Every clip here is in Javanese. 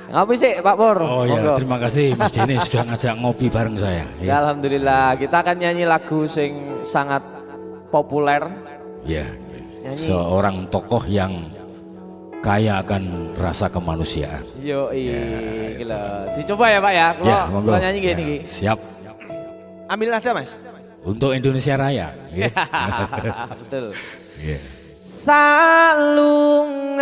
Ngopi sih Pak Pur. Oh ya, terima kasih Mas Denny sudah ngajak ngopi bareng saya. Ya, alhamdulillah, kita akan nyanyi lagu sing sangat populer. Ya, seorang tokoh yang kaya akan rasa kemanusiaan. Yo, gila. Dicoba ya Pak ya. Kalau nyanyi gini. Ya, siap. Ambil nada Mas. Untuk Indonesia Raya. Ya. Betul. Yeah. Salungamu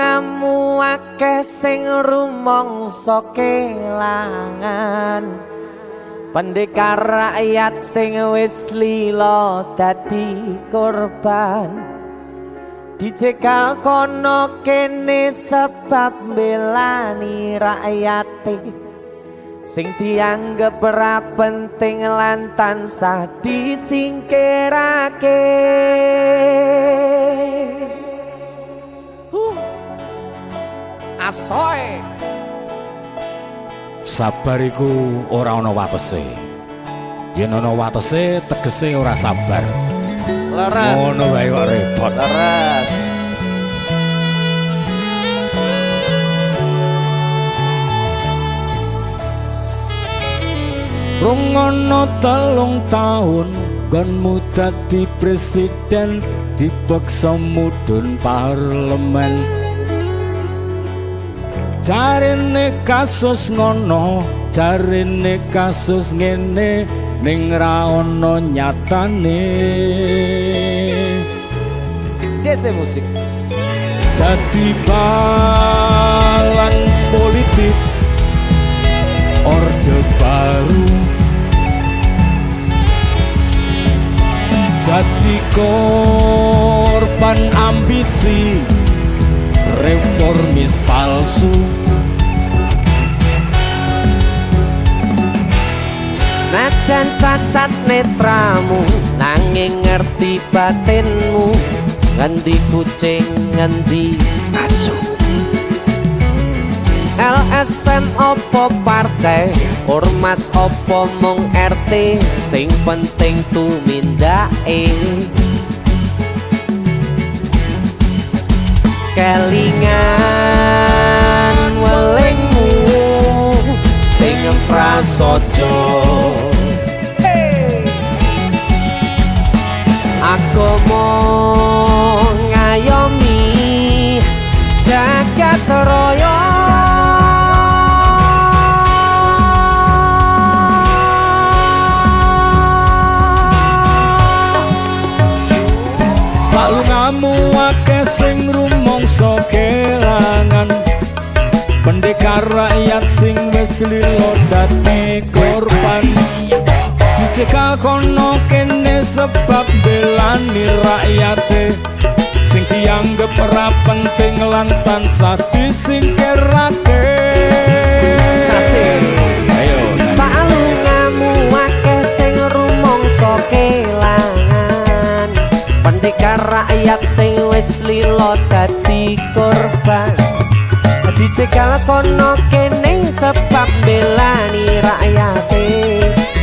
akeh sing rumangsa kelangan, pendekar rakyat sing wis lila dadi korban, dicekal kono kene sebab belani rakyate sing dianggep ra penting lan tansah disingkirake. Asoy. Sabar iku ora ana watese. Yen ana watese tegese ora sabar. Leres. Ngono wae kok repot. Leres. Rungono 3 tahun gonmu dadi presiden, dipaksa mudhun parlemen. Jarine kasus ngono, jarine kasus ngene, ning ra ono nyatane. Dese musik. Dadi balance politik, orde baru. Dadi korban ambisi, reformis palsu. Senajan cacat netramu, nanging ngerti batinmu. Ngendi kucing, ngendi asu. LSM opo partai, ormas opo mung RT, sing penting tumindake. Kelingan welingmu sing prasaja. Agama ngayomi jagat raya. Salungamu akeh sing rumangsa kelangan, pendekar rakyat sing wis lila dadi korban, dicekal kono kene sebab belani rakyate sing dianggep ora penting lan tansah disingkirake. Ayo salungamu akeh sing rumangsa kelangan, pendekar rakyat sing wis lila dadi korban, dicekal kono kene sebab belani rakyate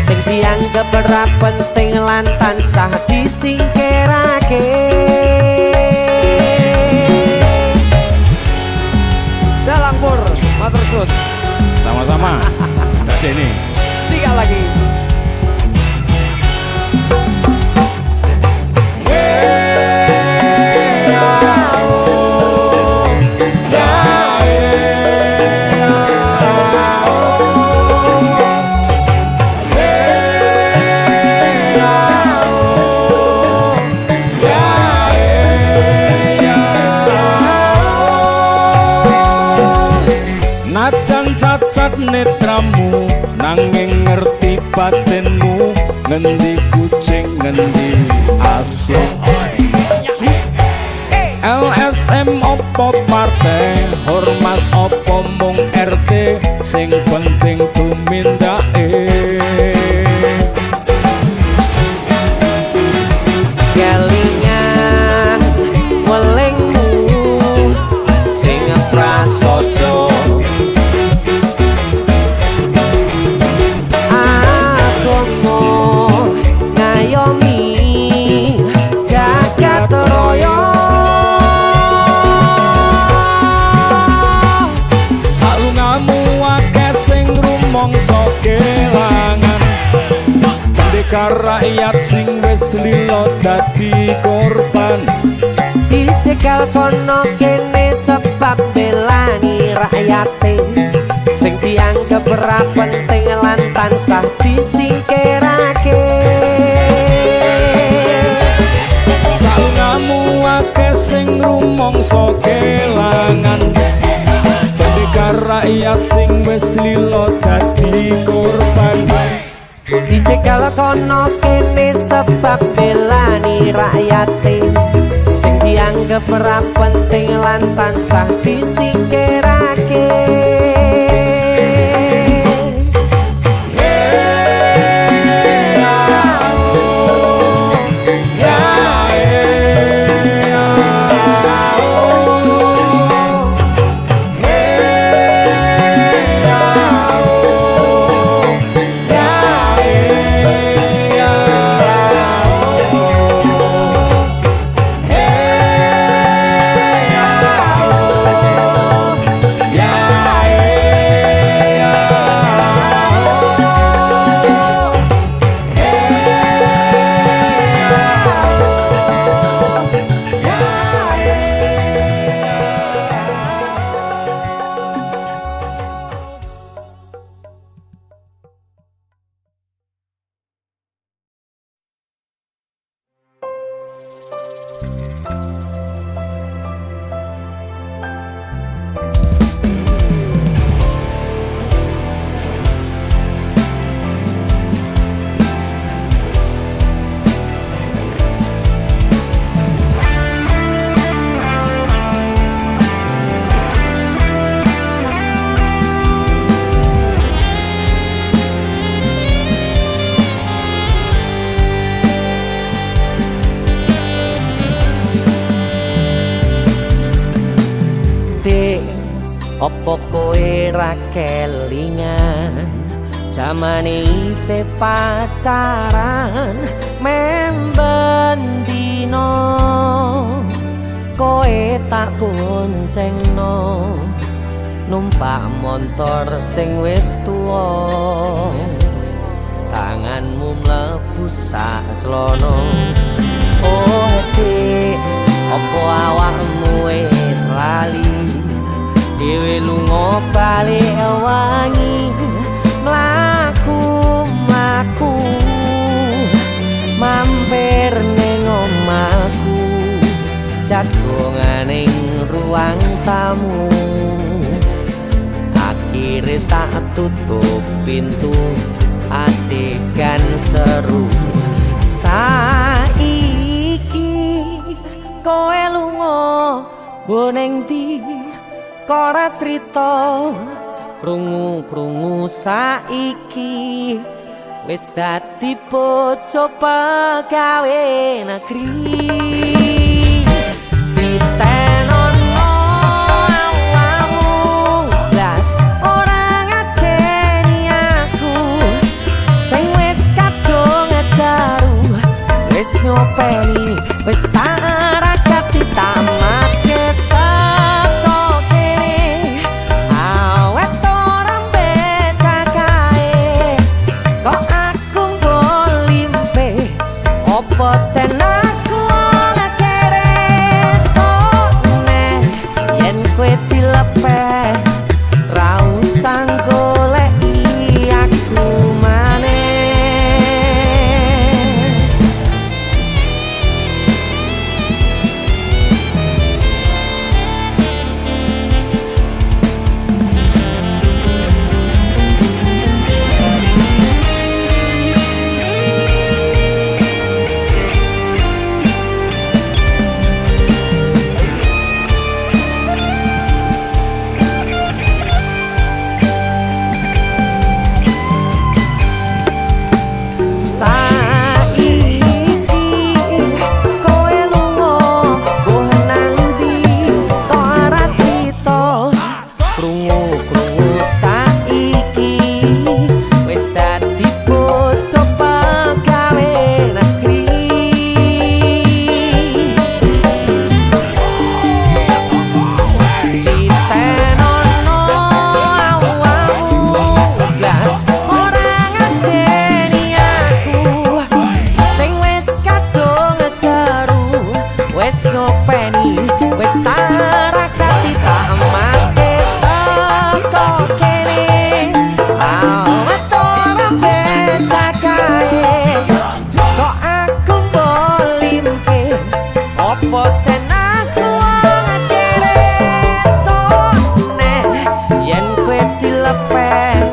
sing dianggep ora penting lan tansah disingkirake. Dalang Pur, matur suwun. sama-sama. Jadi ini Sikat lagi. cacat netramu, nanging ngerti batinmu. Ngendi kucing, ngendi asu. LSM opo partai, ormas opo mung RT, sing penting tumindake. Kelingan welingmu sing prasaja. pendekar rakyat sing wis lilo dadi korban. Dicegal kono kene sebab belani rakyate sing dianggep ra penting lan tansah disingkirake. Saungamu akeh sing rumangsa kelangan, pendekar rakyat sing wis lilo dadi korban. Dicegal kono kene sebab belani rakyate sing dianggep ra penting lan tansah disingkirake. Opo koe ra kelingan jamane isih pacaran memben dino koe tak boncengno numpak motor sing wis tuwa tanganmu mlebu sak celono. Oh dik opo awakmu wis lali dewe lunga balik wangi mlaku mampir ning omahku jagonganing ruang tamu akhire tak tutup pintu adegan seru saiki koe lunga boneng di kora cerita krungu-krungu saiki wis dadi bojo pegawe negeri ditenono awakmu blas ora ngajeni aku sing wis kadung jaru wis nyopeni wis tak rakati tamat pocen aku wis tarakati tak mate saka kene awet ora becakae kok aku bolimpe opo cen aku ngakere sone yen kowe dilepet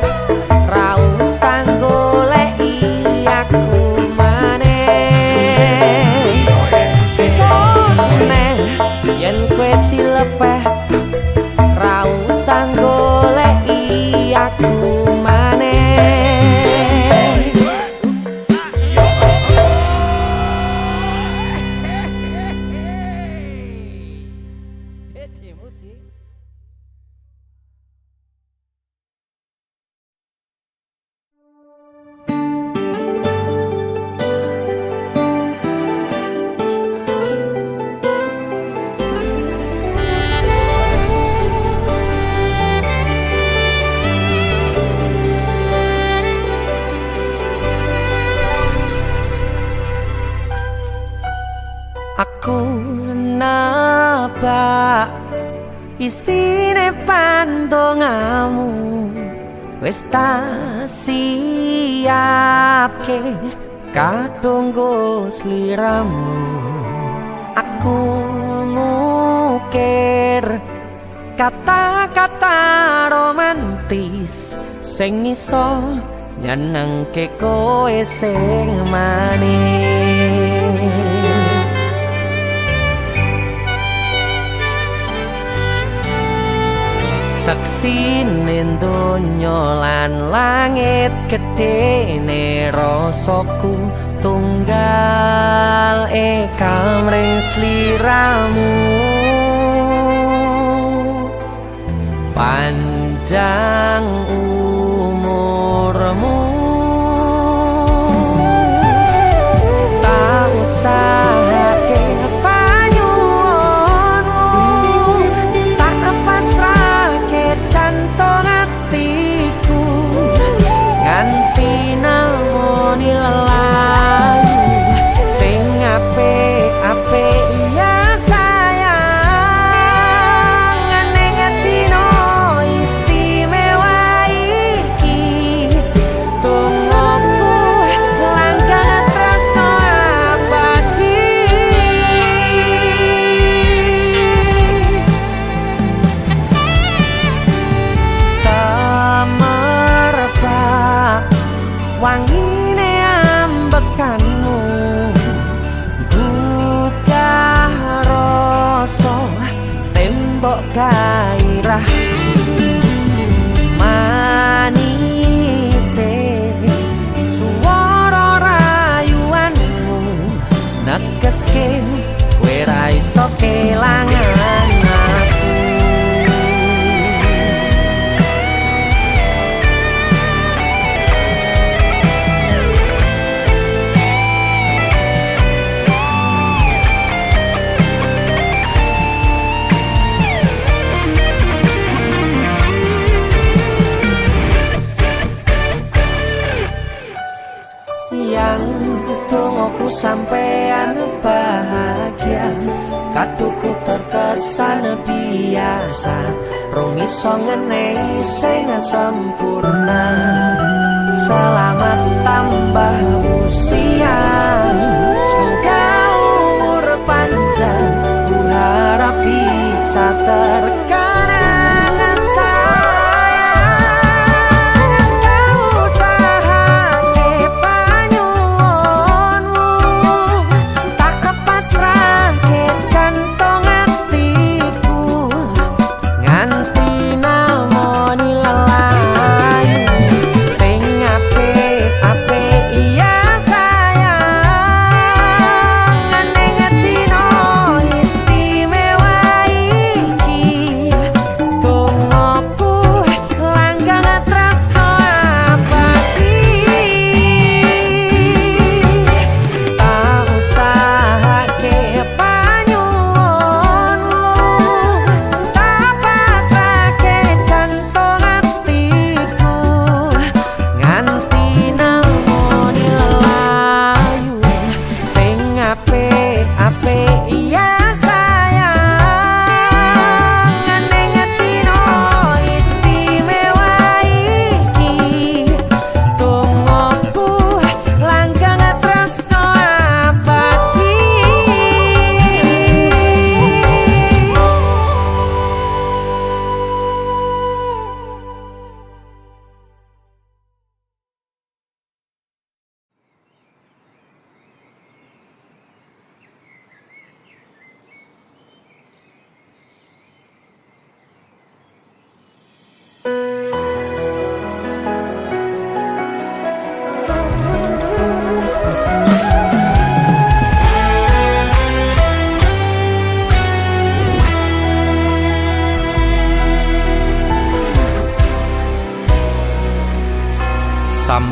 ra usah goleki aku maneh sone yen kowe dilepet ra usah goleki aku maneh musik. Aku nebak isine pandongamu wis tak siapke kadunggo sliramu aku ngukir kata-kata romantis sing iso nyenengke kowe sing manis saksine donya lan langit gedene rasaku tunggal kamring sliramu panjang umurmu tak usahake wangine ambekanmu buka rasa tembok gairah manise suara rayuanmu negeske kowe ra iso kelangan aku yang dongoku sampean bahagia katuku terkesan biasa rong iso ngenehi sing sempurna selamat tambah usia semoga umur panjang ku harap bisa terkenang sayang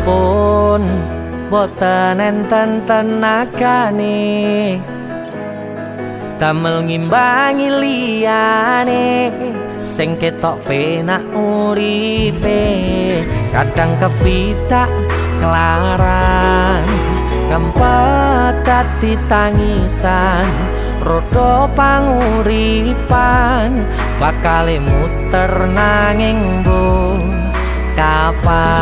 pun boten enten tenagane damel ngimbangi liyane sing ketok penak uripe kadang kepitak kelaran ngempet dadi tangisan rodo panguripan bakale muter nanging bu kapan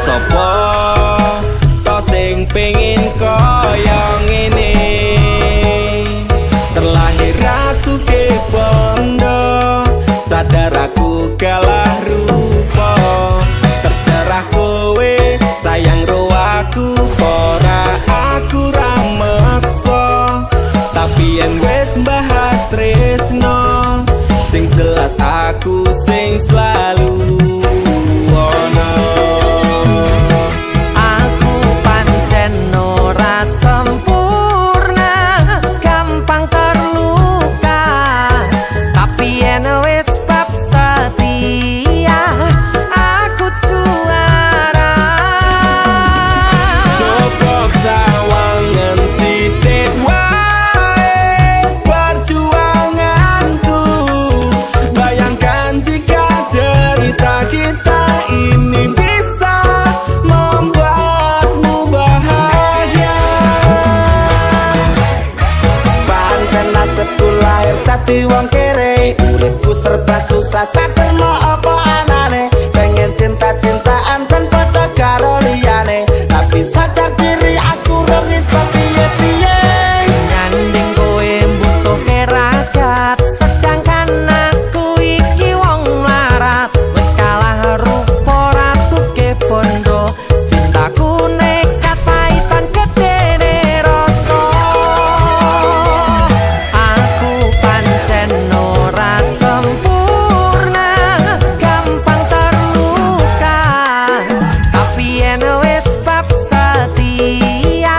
sopo to sing pengin kaya ngene terlahir rasuke bondo sadar aku kalah rupa terserah kowe sayang ro aku ora aku ra meksa tapi yen wis bahas tresno sing jelas aku sing selalu ono. aku pancen ora sempurna gampang terluka tapi yen wis bab setia aku juara Joko sawangan sithik wae perjuanganku bayangkan jika cerita kita ini bisa membuatmu bahagia pancen nasibku lahir dadi wong kere uripku serba susah saterno apa anane pengen cinta-cintaan tanpa karo liyane tapi sadar diri aku ora iso piye-piye nyanding kowe mbutuhke ragat sedangkan aku iki wong mlarat wis kalah rupa rasuke bondo cintaku nekat paitan gedene rasa aku pancen ora sempurna gampang terluka tapi yen wis bab setia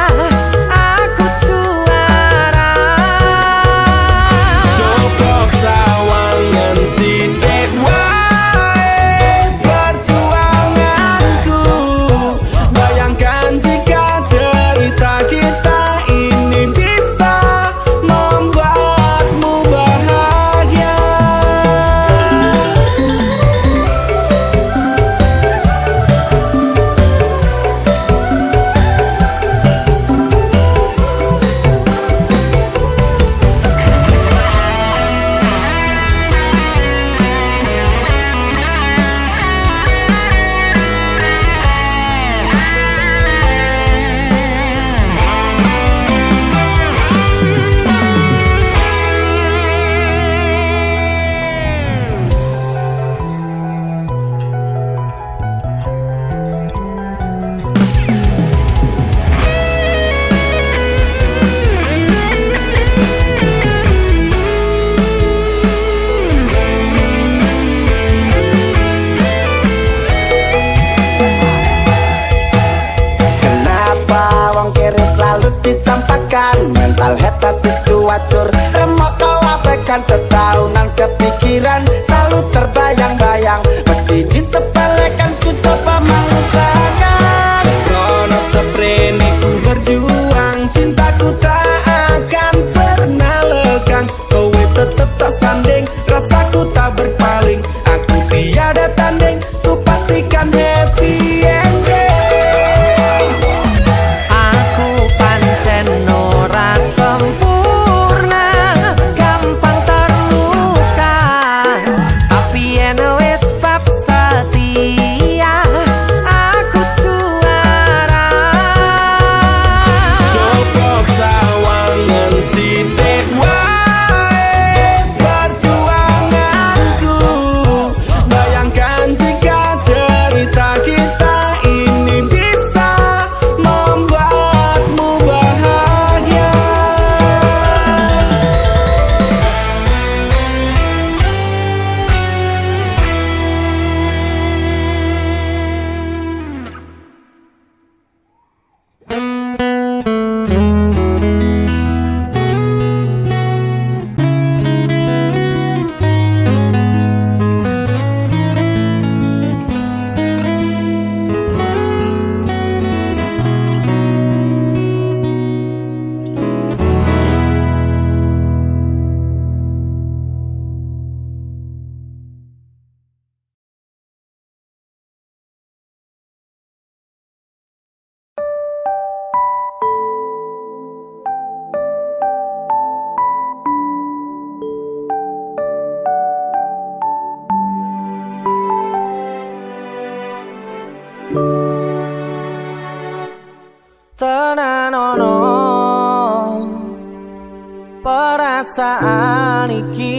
aku juara Joko sawangan sithik wae perjuanganku bayangkan jika cerita kita ini bisa membuatmu bahagia Kenapa wong kiri selalu dicampakkan mental head tapi cuacur remok kau abaikan tetahunan kepikiran selalu terbayang-bayang meski disepelekan ku coba mengusahakan Seprono seprene ku berjuang cintaku tak akan pernah lekang kowe tetep tak sanding rasaku tak berpaling aku tiada tanding ku pastikan happy ending aku pancen ora sempurna ono perasaan iki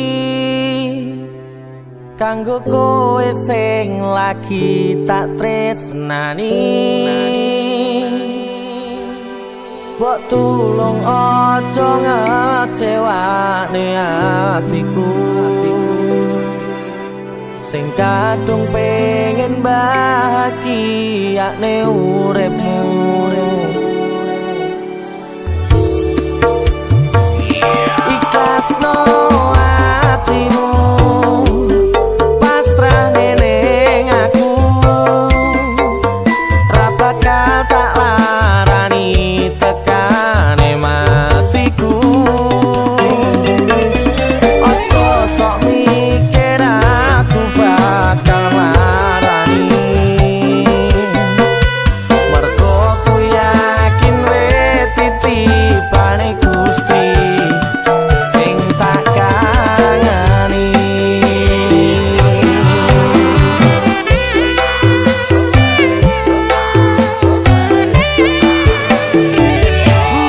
kanggo kowe sing lagi tak tresnani. Mbok tulung aja ngecewani hatiku sing kadung pengen bahagia ne uripmu. Ikhlasno hatimu pasrah ning aku, ra bakal tak larani tekane matiku. Ojo sok mikir aku bakal larani, mergo ku yakin wis titipane Gusti sing tak kangeni.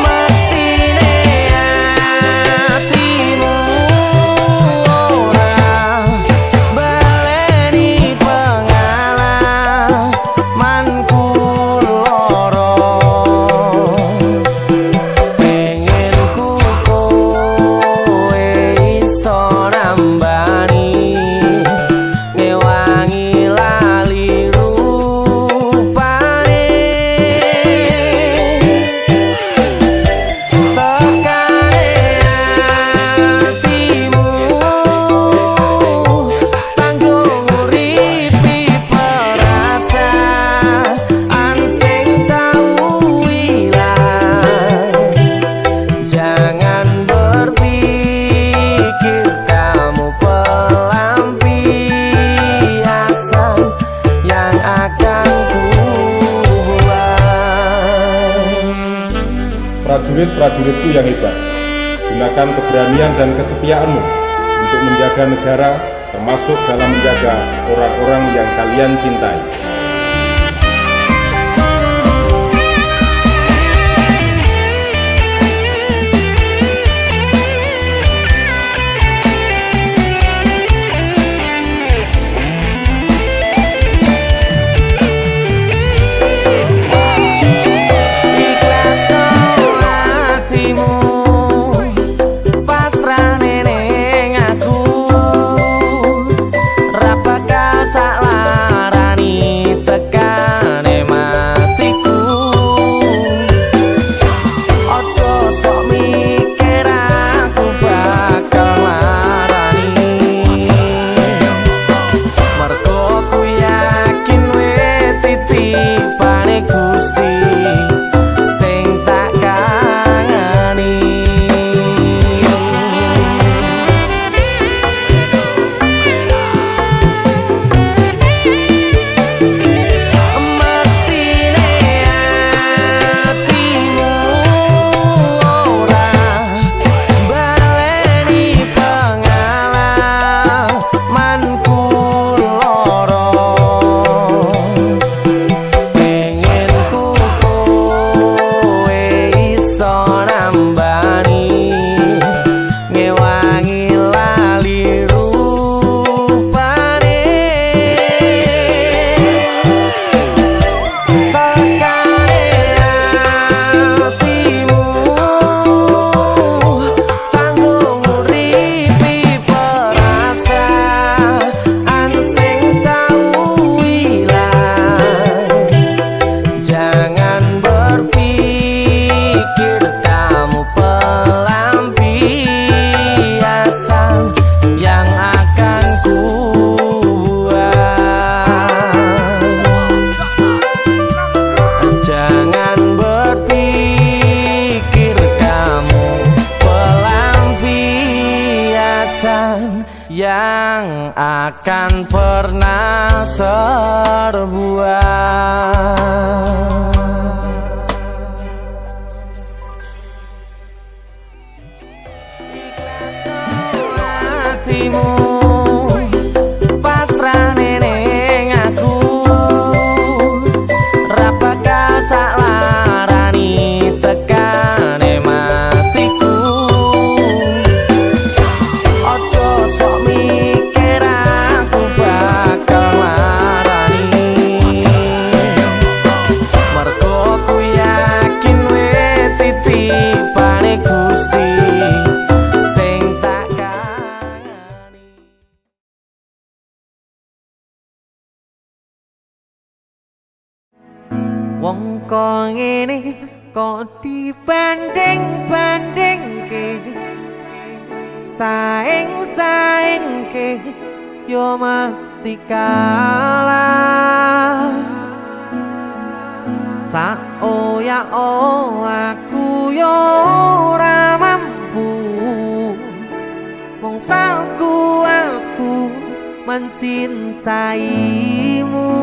Mestine hatimu ora baleni pengalamanku loro, pengen ku kowe iso nambani ngewangi lali rupane. Tekane hatimu tanggung uripi perasaan sing tau ilang. Jangan berpikir kamu pelampiasan yang akan kubuat. Prajurit-prajuritku yang hebat, gunakan keberanian dan kesetiaanmu untuk menjaga negara, termasuk dalam menjaga orang-orang yang kalian cintai. Ikhlasno hatimu pasrah ning aku, ra bakal tak larani tekane matiku. Ojo sok mikir aku bakal larani, mergo ku yakin wis titipane Gusti sing tak kangeni. Mestine hatimu ora baleni pengalamanku loro, pengen ku kowe iso nambani ngewangi lali rupane. Tekane hatimu tanggung uripi perasaan sing tau ilang. Jangan berpikir kamu pelampiasan yang akan kubuat. Jangan berpikir kamu pelampiasan yang akan pernah terbuat. Ikhlasno hatimu pasrah ning aku, ra bakal tak larani tekane kok ngene kok dibanding-bandingke saing-saingke yo mesti kalah. Tak ya aku yo ora mampu mong aku mencintaimu.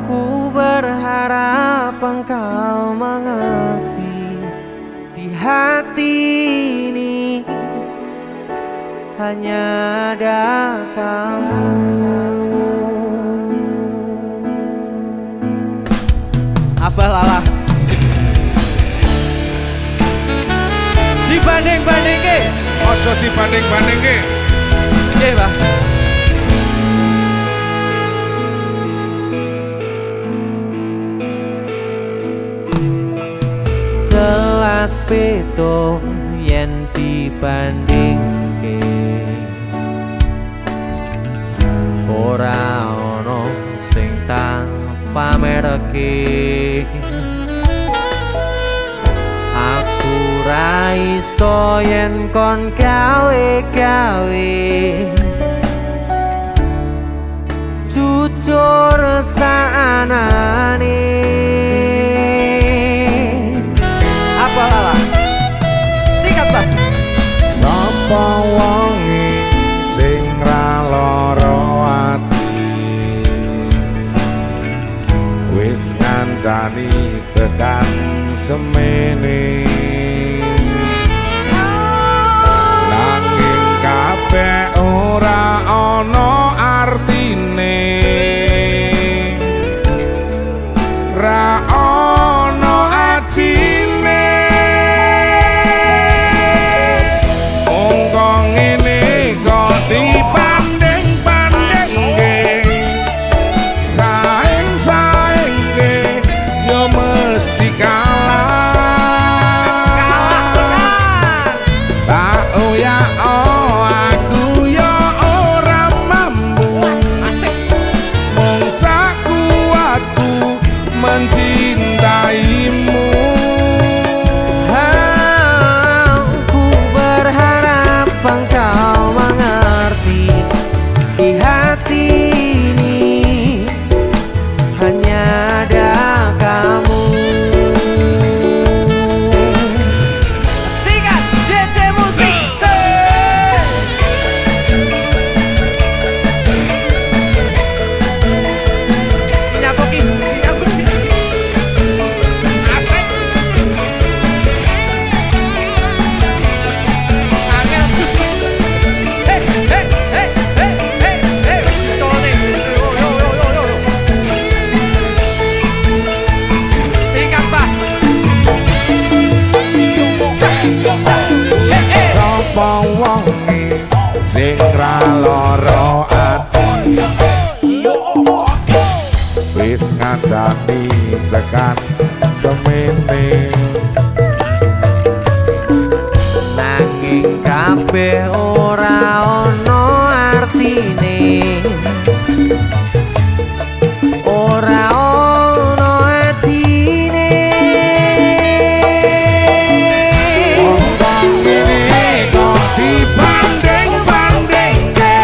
Ku berharap engkau mengerti di hati ini hanya ada kamu. Apalah dibanding-bandingke, Ojo dibanding-bandingke. nggih, Pak. Jelas beda yen dibandingke, ora ono sing tak pamerke. Aku ra iso yen kon gawe-gawe jujur saanane. Apa lala? Sikat, Pak. Sapa wonge sing ra lara ati wis ngancani tekan semene nanging kabeh ora ana artine ra ana ajine kok ngene kok dibanding-bandingke saing-saingke yo mesti mencintaimu. Aku berharap engkau mengerti di hati ini hanya ada kamu. Sikat DJ Musik. Sapa wonge sing ra lara ati wis ngancani tekan semene Nanging kabeh ora ono artine, ora ono artine. kok ngene kok dibanding-bandingke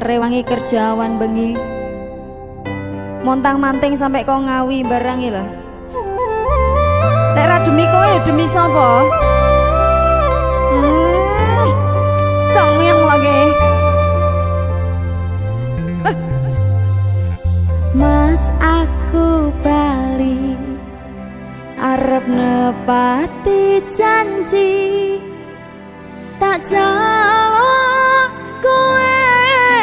tak rewangi kerjaan bengi. Montang-manting sampai kau ngawi barang lah. Nek ra demi kowe ya demi sapa? Yang lagi. Mas aku bali arep nepati janji tak jalo kowe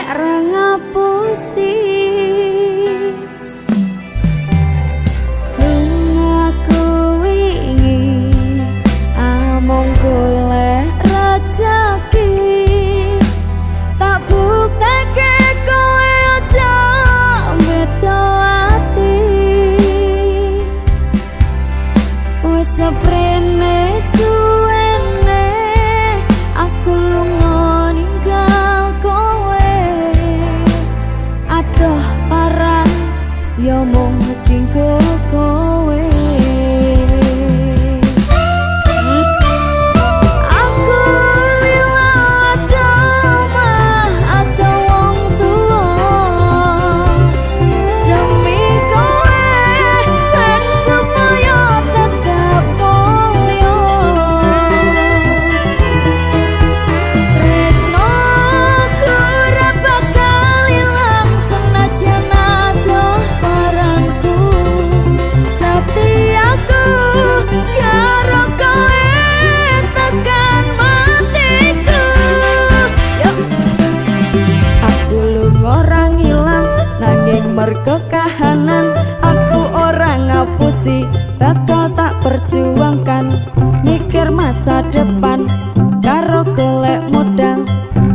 ra ngapusi lungaku wingi among golek rezeki tak bukteke kowe aja beda ati wis seprene suwene aku lunga ninggal kowe adoh parang ya mung dinggo kowe aku liwat omah atau wong tuwa demi kowe ben supaya tetap mulya tresnoku ora bakal ilang senajan adoh parangku setiaku karo kowe tekan matiku yo aku lunga ora ngilang nanging mergo kahanan aku ora ngapusi bakal tak perjuangkan mikir masa depan karo golek modal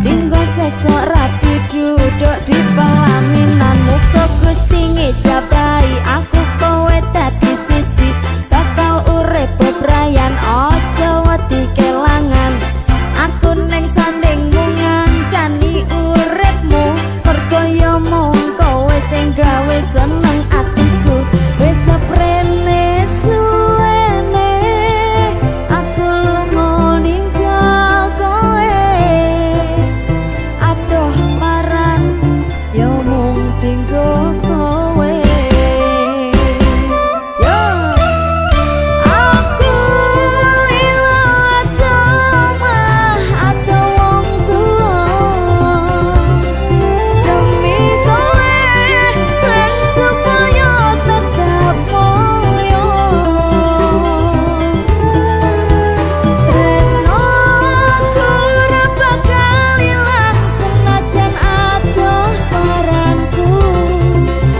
dinggo sesuk rapi duduk di pelaminan muga Gusti ngejabahi aku kowe dadi siji bakal urip bebrayan aja wedi kelangan aku ning sandingmu ngancani uripmu mergo ya mung kowe sing gawe seneng atiku wis seprene suwene aku lunga ninggal kowe adoh paran ya mung tinggo kowe yo aku liwat omah atau wong tuwa demi kowe ben supaya tetap mulya tresnoku ora bakal ilang senajan adoh parangku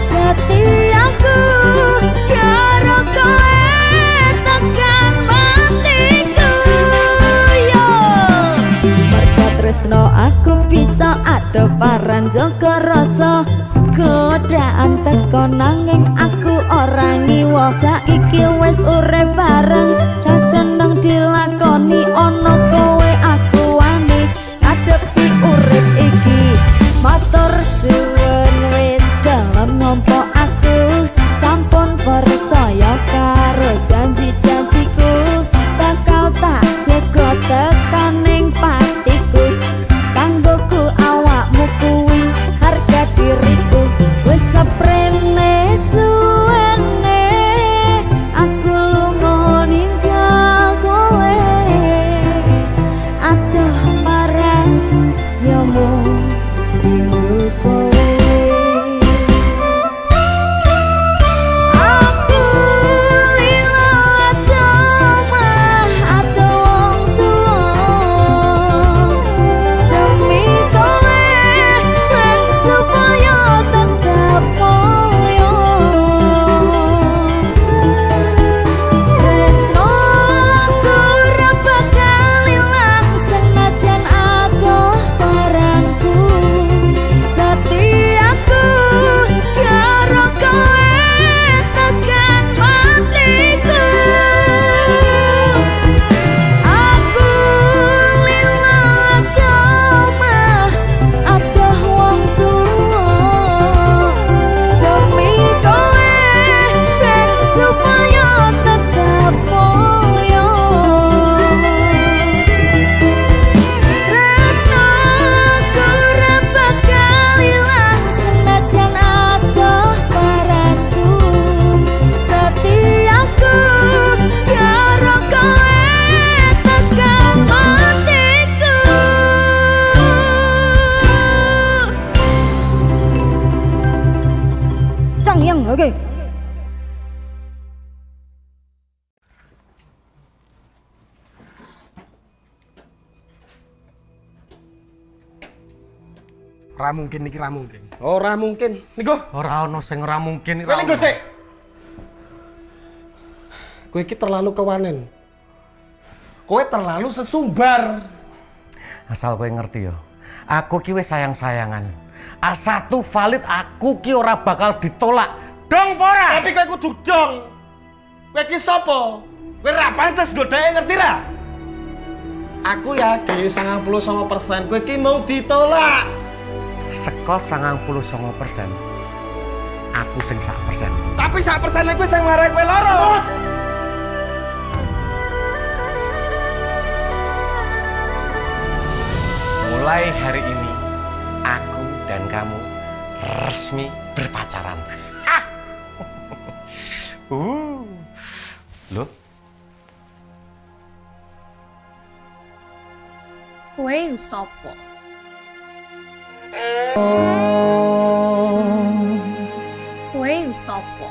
setiaku karo kowe tekan matiku yo mergo tresno aku bisa adoh paran jaga rasa godaan teko nanging aku ora ngiwa saiki wis urip bareng dan seneng dilakoni ana kowe aku wani ngadepi urip iki matur suwun wis gelem nampa aku sampun percaya karo janji-janjiku bakal tak jaga tekaning patiku kanggoku awakmu kuwi harga diriku wis seprene suwene aku lunga ninggal Ora mungkin iki ra mungkin. Ora mungkin. Niku, Ora ono sing ora mungkin. kowe niku sik. Kowe iki terlalu kewanen. Kowe terlalu sesumbar. Asal kowe ngerti ya. Aku ki wis sayang-sayangan. A1 valid aku ki ora bakal ditolak. Dong ora? Tapi kowe kudu dong. Kowe iki sapa? Kowe ra pantes godhae ngerti ra? Aku yakin 99% kowe iki mau ditolak. Seko 99%. Aku sing 1%. Tapi 1% iku sing marai kowe loro. Mulai hari ini aku dan kamu resmi berpacaran. Loh? Kowe sapa? Kowe sapa?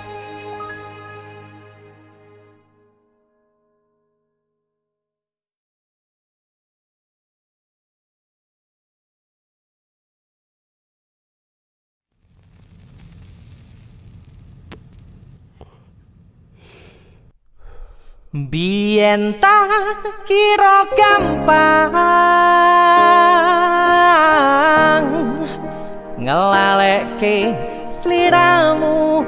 Biyen tak kira gampang ngelalekke sliramu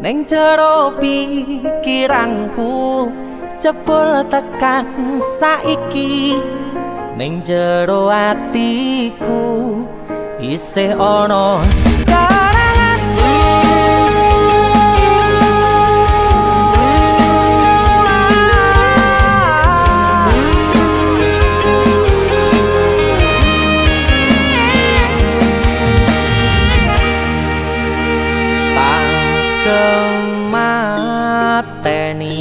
ning jero pikiranku jebul tekan saiki ning jero atiku isih ana kemateni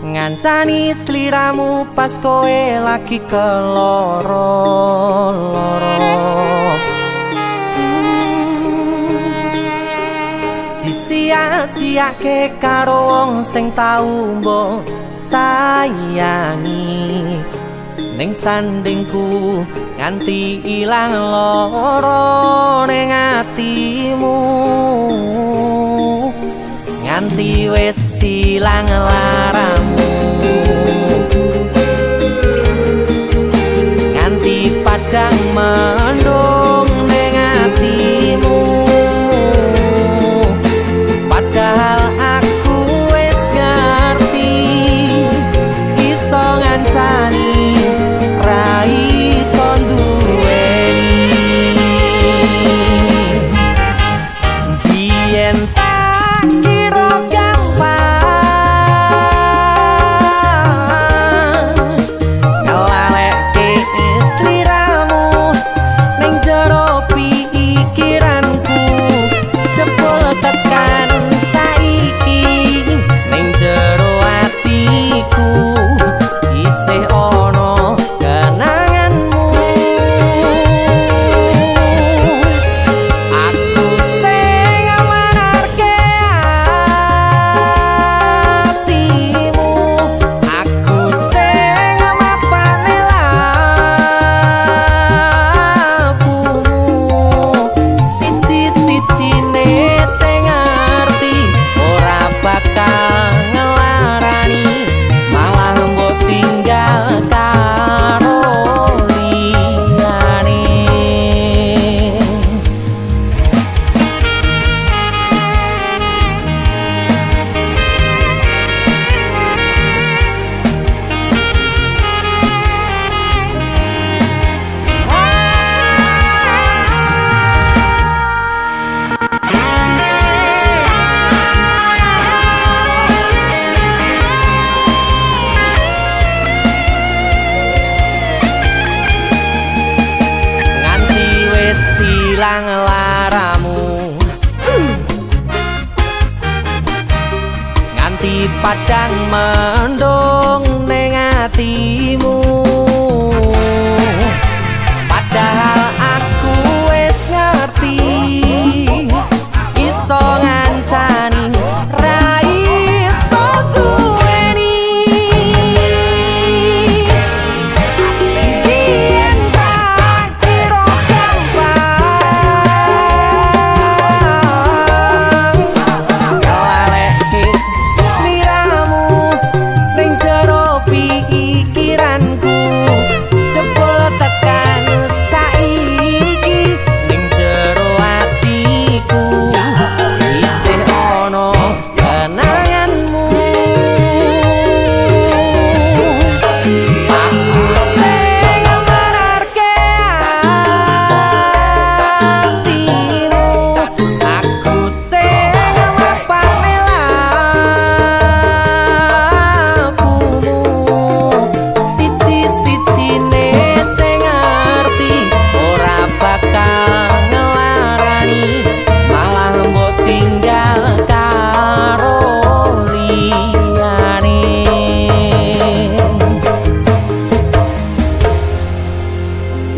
ngancani sliramu pas kowe lagi keloro-loro disia-siake karo wong sing tau mbok sayangi ning sandingku nganti ilang loro ning atimu nganti wis ilang laramu nganti padang mendung ning atimu padahal aku wis ngerti iso ngancani ra iso duweni biyen tak kira gampang ngelalekke sliramu ning jero pikiranku jebul tekan saiki ning jero atiku isih ana kenanganmu aku sing manarke atimu aku sing mapane lakumu siji-sijine sing ngerti ora bakal ngelarani malah mbok tinggal karo liyane nganti wis ilang laramu nganti padang mendung ning atimu padahal aku wis ngerti iso ngancani ra iso duweni biyen tak kira gampang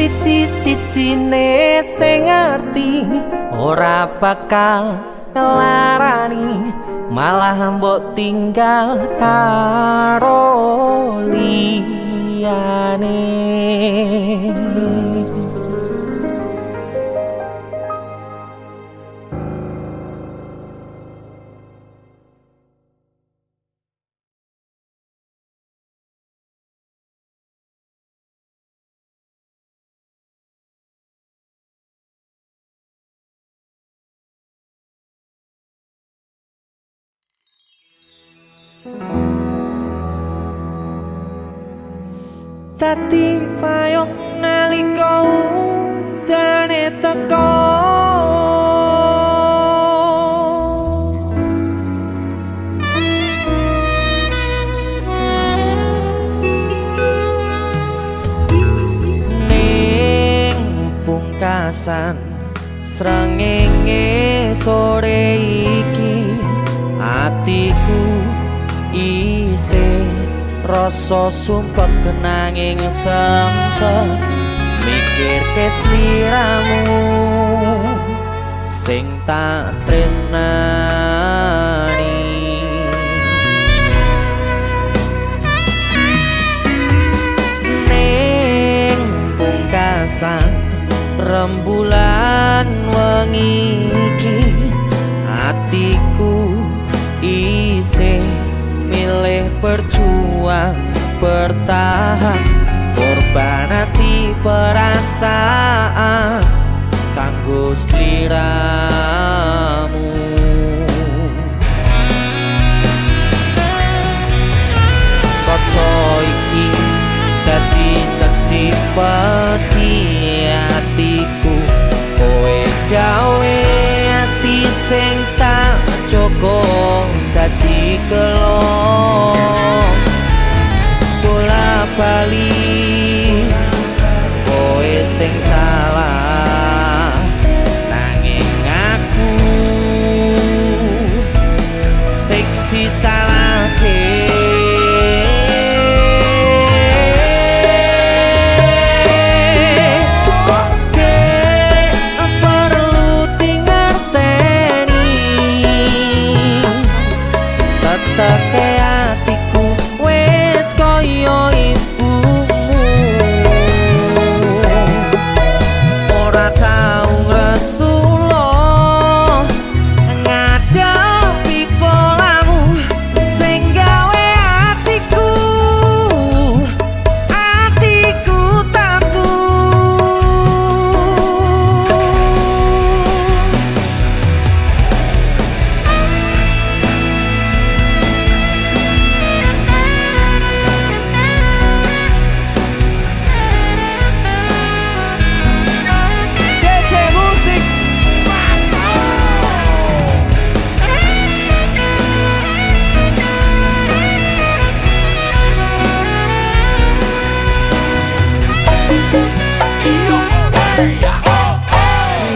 siji-sijine sing ngerti ora bakal ngelarani malah mbok tinggal karo liyane. Dadi payung nalika ujane teko ning pungkasan srengenge sore iki atiku isih rasa sumpek kenanging sempet mikir kesliramu sing tak tresnani. Ning pungkasan rembulan wengi iki atiku isih milih berjuang bertahan korban hati perasaan kanggo sliramu. Kaca iki dadi saksi pati hatiku kowe gawe hati sing tak joko dadi kelo bola bali kowe sing salah nanging aku sing disalahke. Teke hatiku wis koyo ibumu ora tau ngresula ngadepi polamu sing gawe hatiku tatu.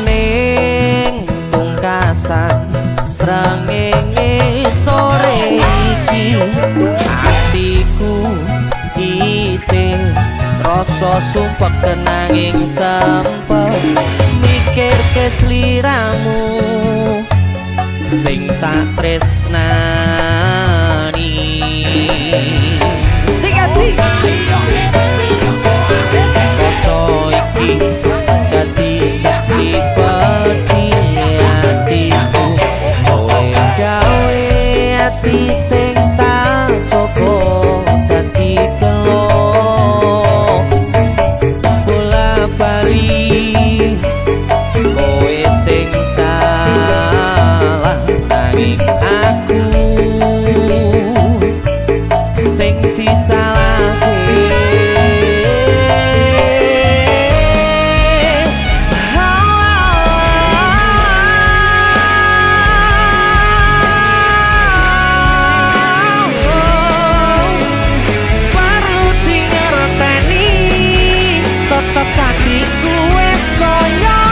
Ning pungkasan srengenge sore iki atiku isih rasa sumpek kenanging sempet mikir kesliramu sing tak tresnani. Sing ati kaca iki dadi saksi pati hatiku kowe gawe hati sing tak joko dadi kelo bola bali kowe sing salah nanging aku sing disalahke. Hatiku wis koyo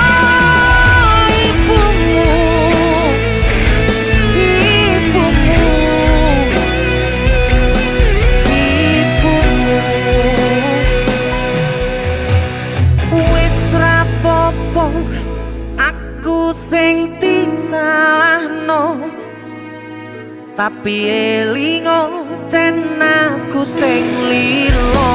ibumu aku sing disalahno, tapi elingo cen aku sing lilo.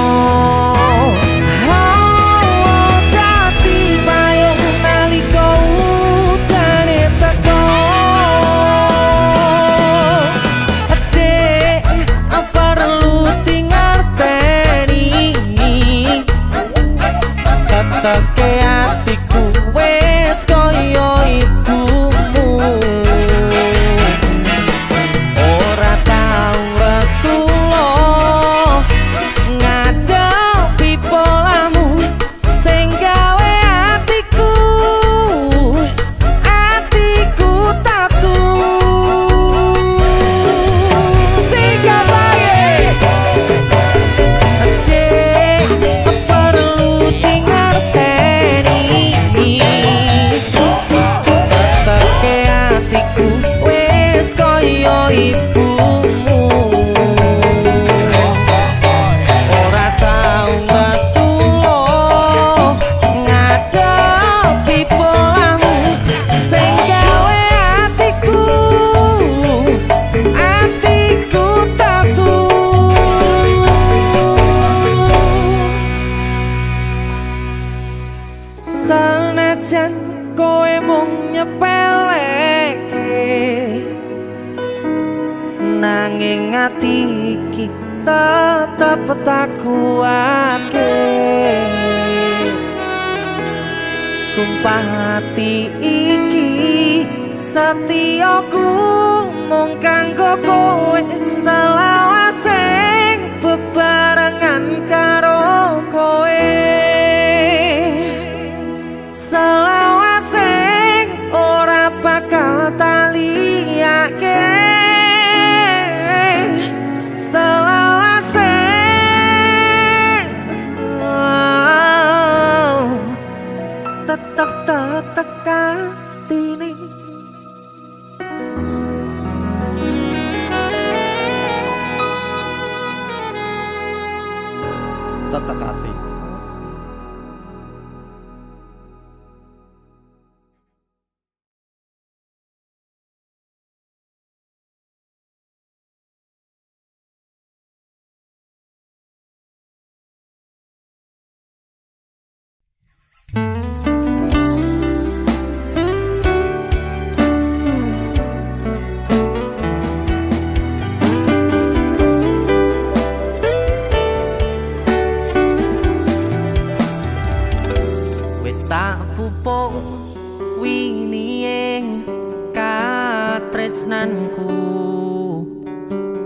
Oh, dadi payung nalika udane teko. Dek, perlu dingerteni, teteke atiku wis koyo ibumu. Ora tau Rasulullah ngadepi polamu sing gawe atiku tatu. Sing gawe Dek, perlu dingerteni, teteke atiku wis koyo ibumu. Ora tau Rasulullah ngadepi polamu sing gawe atiku tatu. Sanajan kowe mung nyepeleke, nanging ati iki tetep tak kuatke. Sumpah hati iki setiaku mung kanggo kowe, selawase bebarengan karo kowe. Selawase ora bakal taliyake. Selawase tetep katine. Tetep hati. Wis tak pupuk winine katresnanku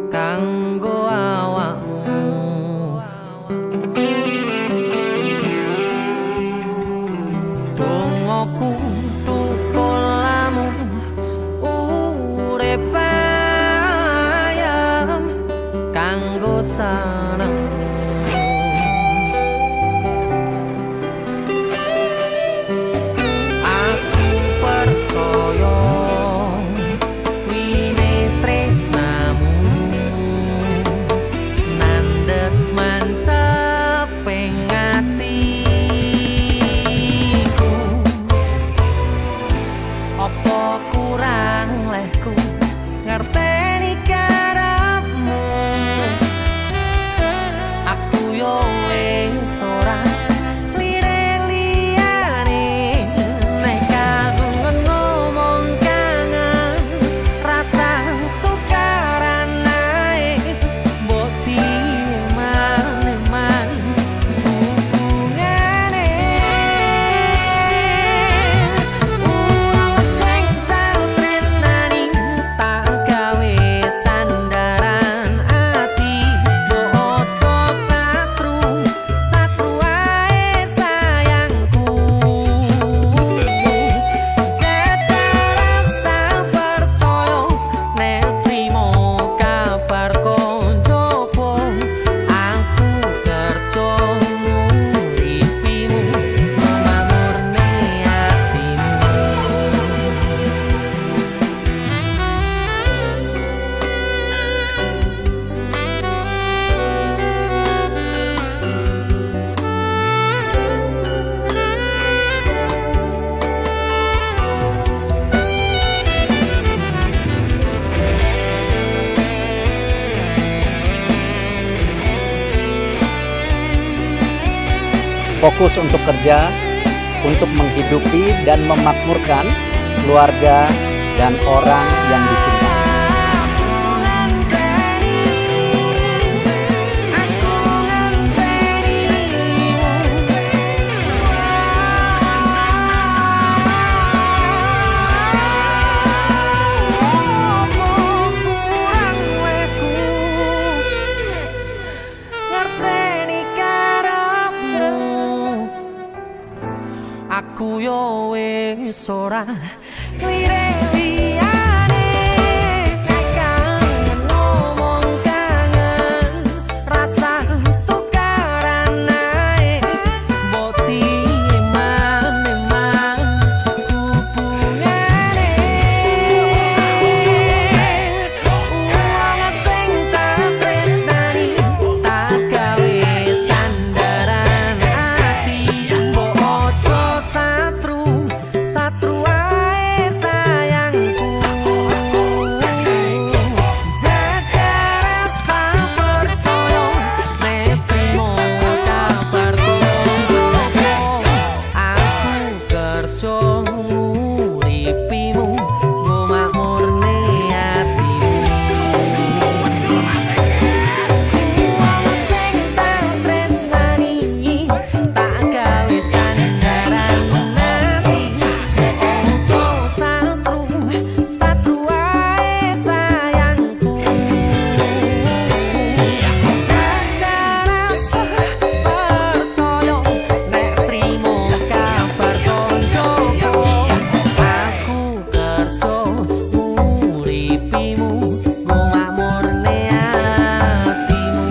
kanggo awakmu. Dongoku tukulamu urip ayam kanggo seneng. Aku percaya wine fokus untuk kerja, untuk menghidupi dan memakmurkan keluarga dan orang yang dicintai. Aku yo wis ora lirik liyane, nek kangen ngomong kangen, rasa tukaran ae, boti eman hubungane. Wong sing tak tresnani, tak gawe sandaran ati, mbok ojo satru ae sayangku. Jaga rasa percaya, nek trimo kabar koncoku. Aku kerja nguripimu, nggo makmurne atimu. Wong sing tak tresnani, tak gawe sandaran ati, ojo satru ae sayangku. Jaga rasa percaya, nek trimo kabar koncoku. Aku kerja nguripimu, nggo makmurne atimu.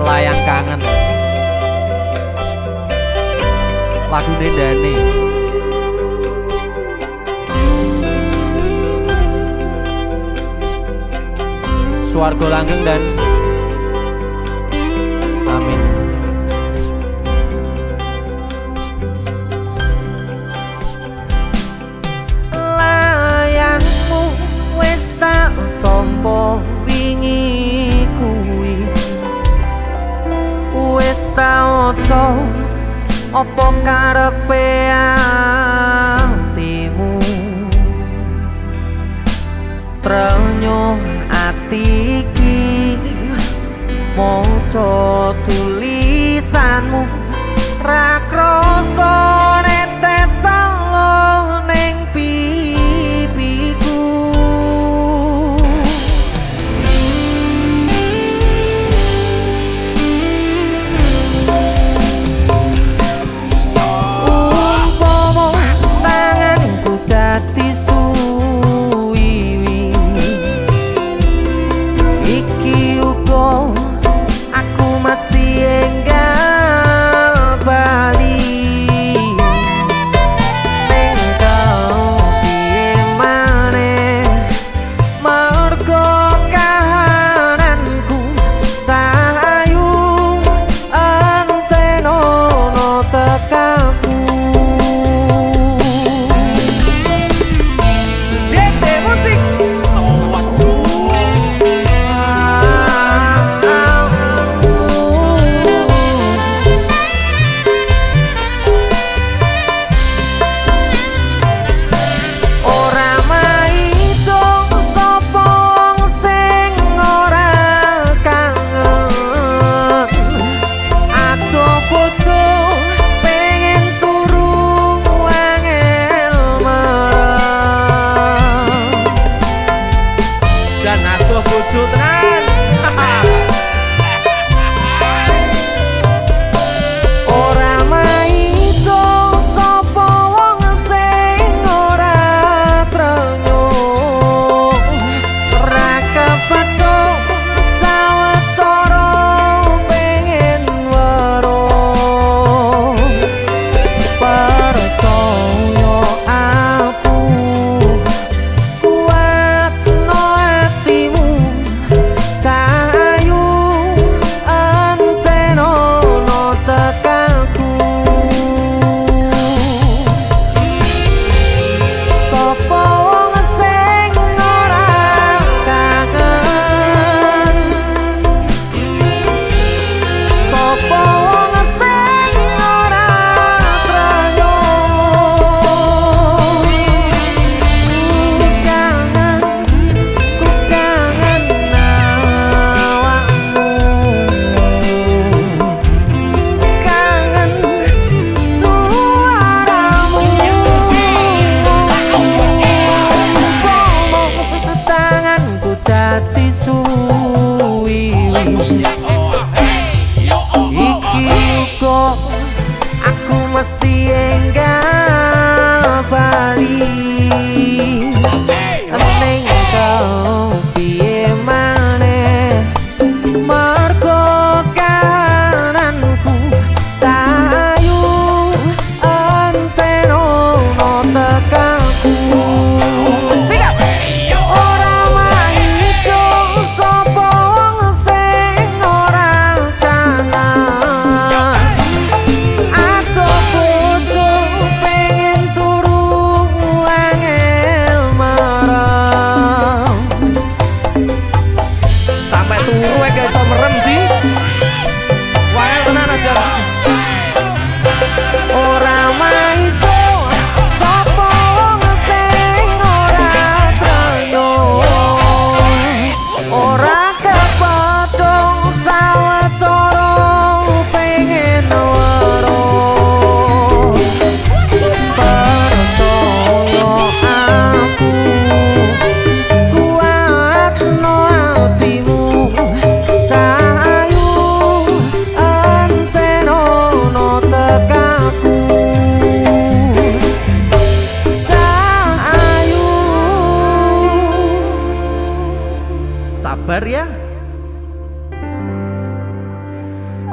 Layang Kangen, lagune Dane. Swarga langgeng dan amin. Layangmu wis tak tampa wingi kuwi, wis tak oco apa karepe atimu. Trenyo ati iki maca tulisanmu, ra krasa netes salo ning pipiku. Umpama tanganku dadi suwiwi, iki uga aku mesti enggal bali.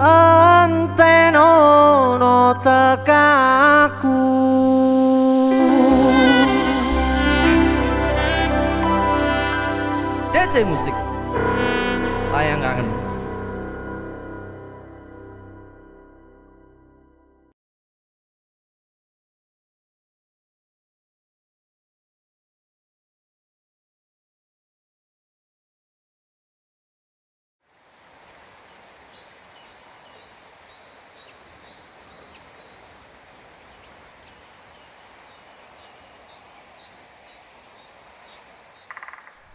antenono tekaku. DC Musik Layang Kangen.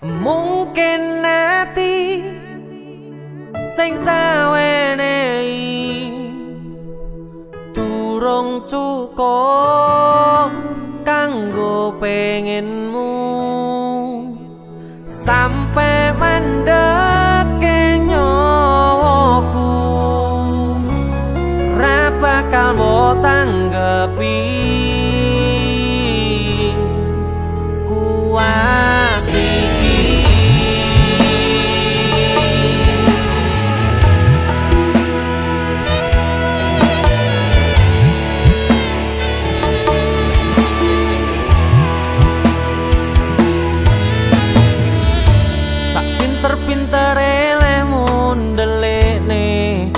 Mungkin nanti sing tak wenehi durung cukup kanggo pengenmu sampai mandeke nyawaku ra bakal mbok tanggepi kuat iki. Pinter-pintere lemu ndelekne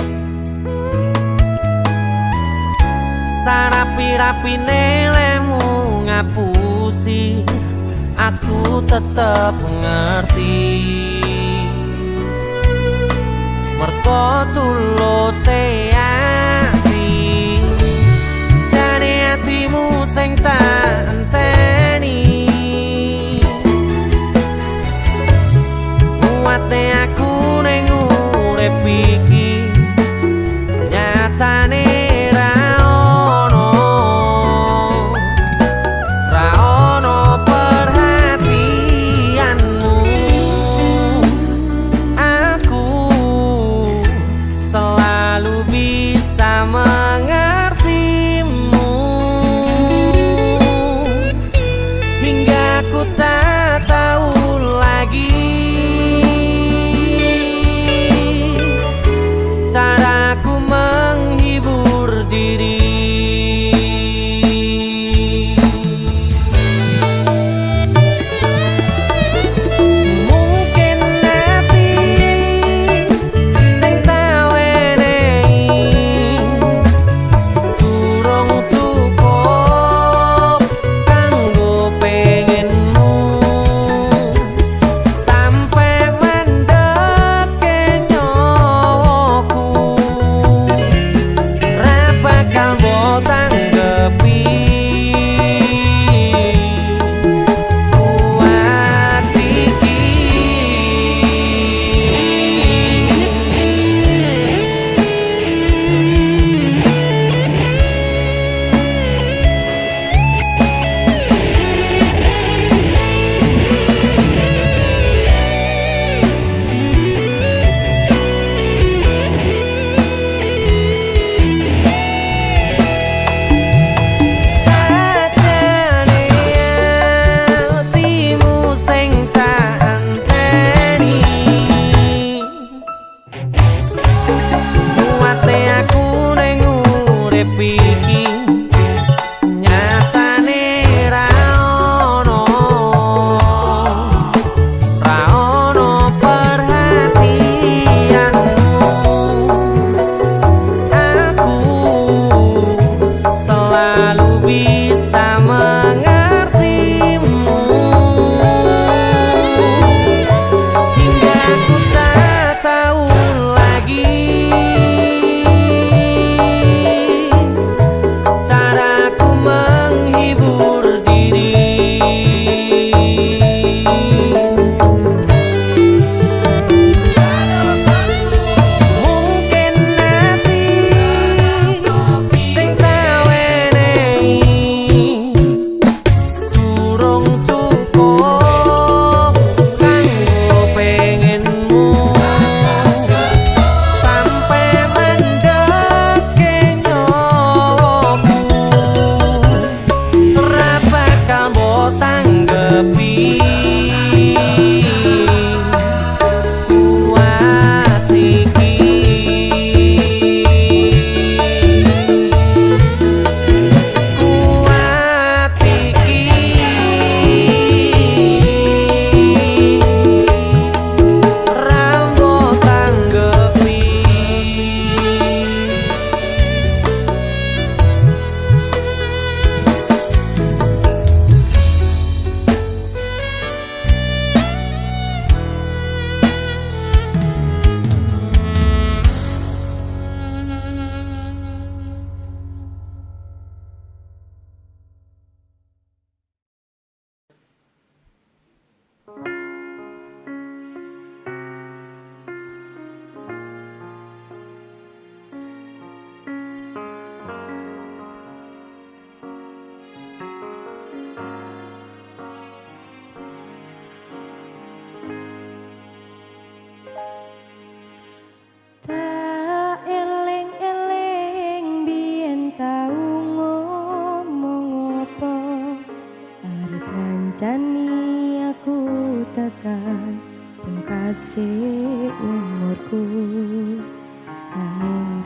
sarapi-rapine lemu ngapusi aku tetep ngerti merko tuluse ati jane atimu sing tak enteni muate aku ning urip iki nyatane ra ono perhatianmu aku selalu bisa mengertimu hingga ku tak tahu lagi caraku menghibur diri. Mungkin nanti sing tak wenehi durung cukup kanggo pengenmu sampai mandeke nyawaku ra bakal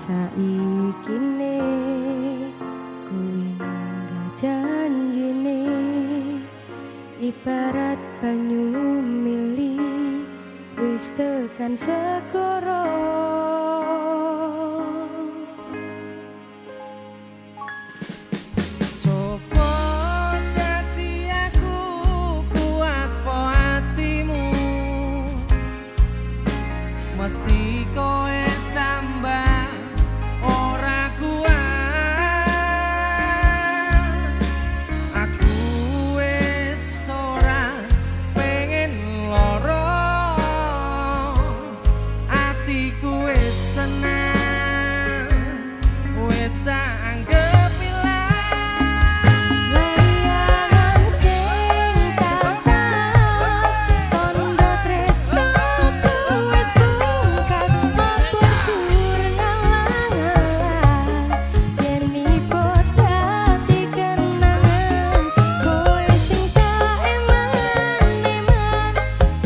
saikine kuwi ninggal janjine ibarat banyu mili wis tekan segara. Mesti koe sambah ora kuat. Aku wis ora pengen loro, atiku wis tenang, wis tak anggap Layangan sing tatas tondo tresnoku wis pungkas mabur ngalang-alang yen ipo dadi kenangan kowe sing tak eman-eman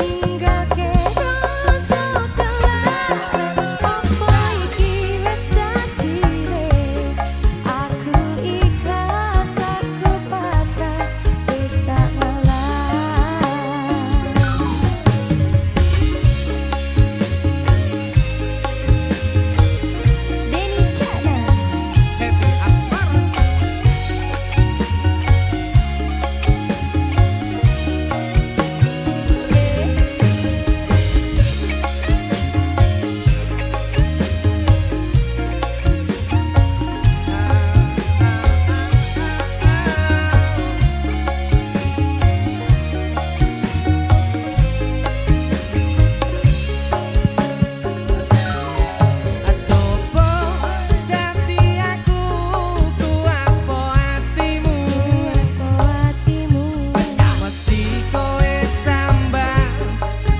ninggake rasa kelaran opo iki wis takdire aku ikhlas aku pasrah wis tak ngalah. Denny Cakna happy asmara. Coba dadi aku ku apa atimu, mesti kowe sambah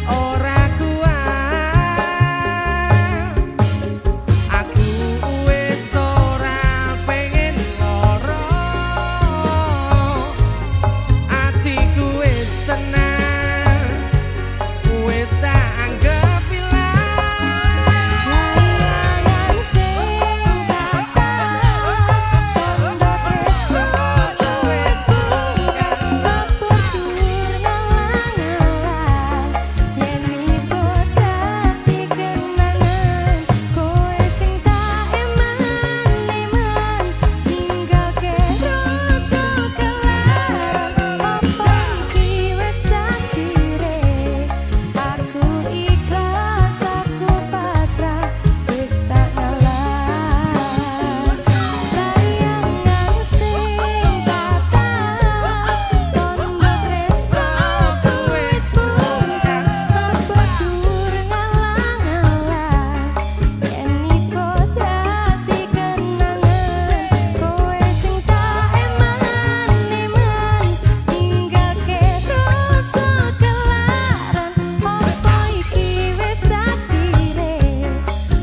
ora kuat. Aku wis ora pengen loro, atiku wis tenang, wis tak anggap ilang. layangan sing tatas tondo tresnoku wis pungkas mabur ngalang-alang yen ipo dadi kenangan kowe sing tak eman-eman ninggake rasa kelaran opo iki wis takdire aku ikhlas aku pasrah wis tak ngalah. Layangan sing tatas tondo tresnoku wis pungkas mabur ngalang-alang yen ipo dadi kenangan kowe sing tak eman-eman ninggake rasa kelaran opo iki wis takdire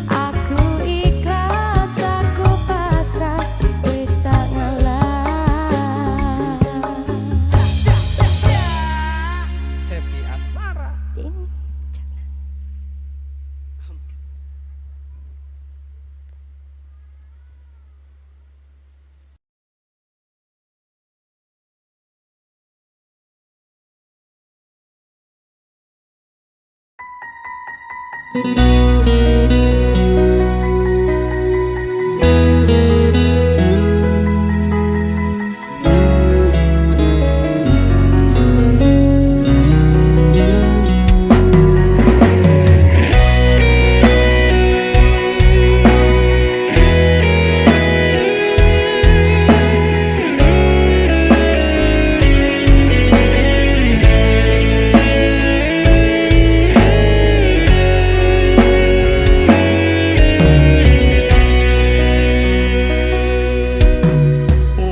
aku ikhlas aku pasrah wis tak ngalah. Happy asmara. Denny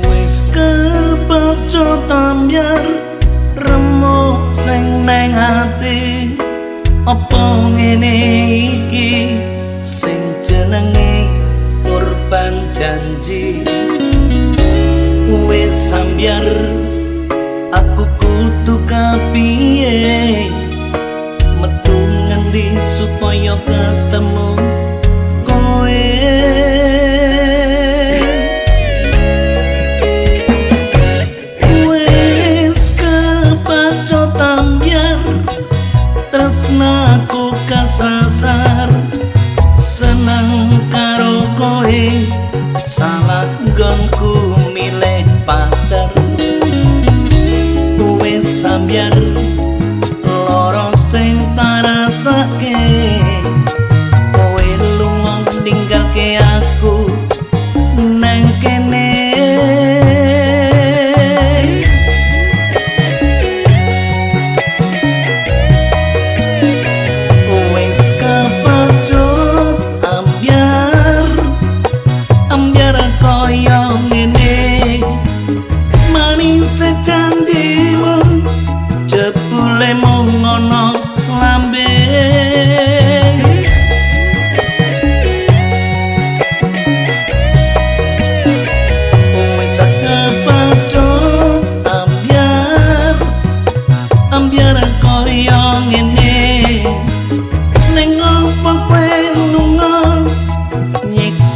Wis kebaca tambyar remuk sing neng ati apa ngene iki sing jenenge korban janji wis sambyar aku kudu kapiye metu ngendi supaya ketemu kowe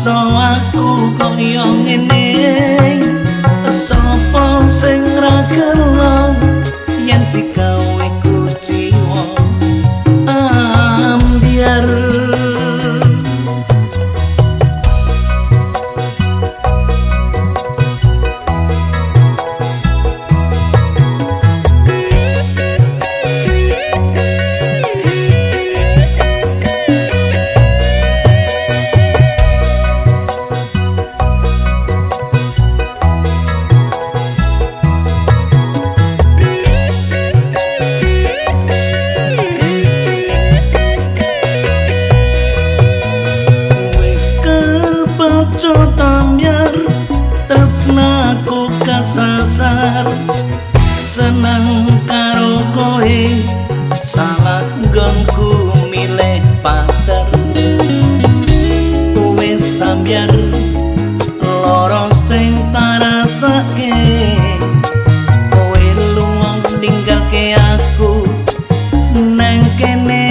nyiksa aku kaya ngene sapa sing ra gelem yen digawe kuciwa ambyar tresnaku kesasar seneng karo kowe salah nggonku milih pacar wis sambyar lara sing tarasake kowe lunga ninggalke aku nang kene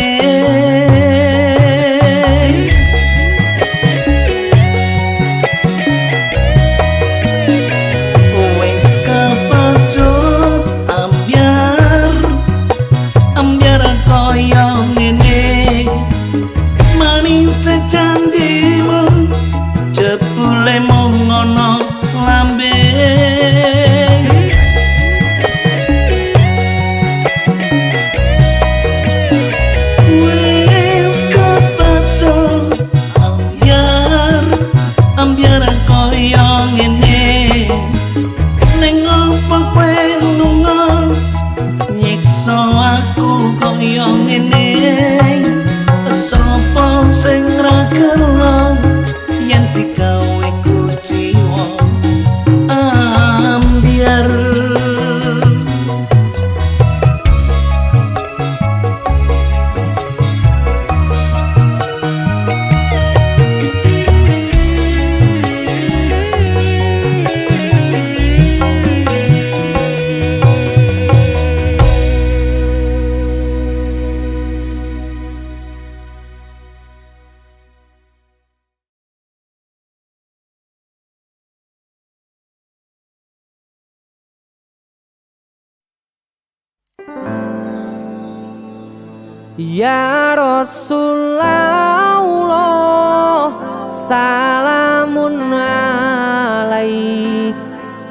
Ya Rasulullah salamun alaik